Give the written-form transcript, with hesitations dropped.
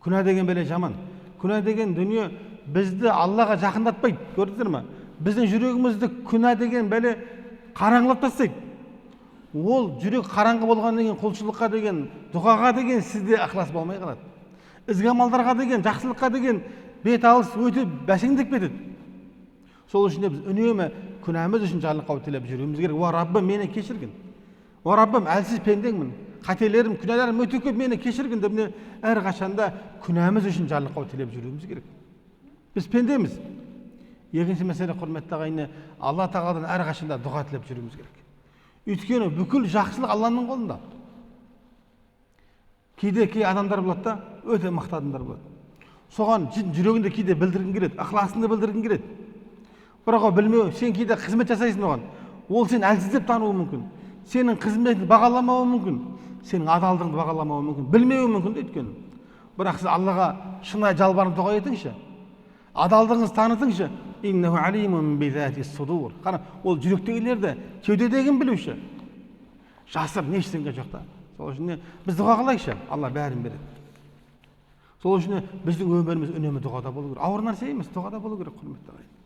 Күнә деген бәле жаман. Күнә деген дүние бізді Аллаға жақындатпайды. Көрдіңіздер ме? Біздің жүрегімізді күнә деген бәле қараңғылап тастайды. Ол жүрек қараңғы болған деген құлшылыққа деген, дұғаға деген сізде ықылас болмай қалады. Ізгі амалдарға деген, жақсылыққа деген бет алыс өте бәсеңдеп кетеді. Сол үшін біз үнемі күнәміз үшін жарлыққа тілеп жүруіміз керек. О Раббым, мені кешіргін. О Раббым, әлсіз пендеңмін. Қателерім, күнәларым өте көп, мені кешіргін деп әрқашанда күнәміз үшін жарлыққа тілеп жүруіміз керек. Біз пендеміз. Екінші мәселе, құрметті ағайын, Алла тағаладан әрқашанда дұға тілеп жүруіміз керек. Өйткені бүкіл жақсылық Алланың қолында. Кейде кей адамдар болады да, өте мықты адамдар болады. Соған жүрегінде кейде білдіргін келеді, ықыласыңды білдіргін келеді. Бірақ ол білмеу, сен кейде қызмет жасайсың оған. Ол сен әлсіз деп тануы мүмкін. Сенің қызметіңді бағаламауы мүмкін. Сенің адалдығыңды бағаламауы мүмкін. Білмеуі мүмкін дейді өйткені. Бірақ сіз Аллаға шынайы жалбарынып дұға етіңізші. Адалдығыңызды танытыңызшы. Иннаху алимун бизати судур. Қара, ол жүректегілерді кеудедегін білуші. Жасыр не ештеңе жоқ та. Сол үшін біз дұға қылайықшы. Алла бәрін береді. Сол үшін біздің өміріміз үнемі дұғада болу керек. Ауыр нәрсе емес, дұғада болу керек, құрметті ағайын.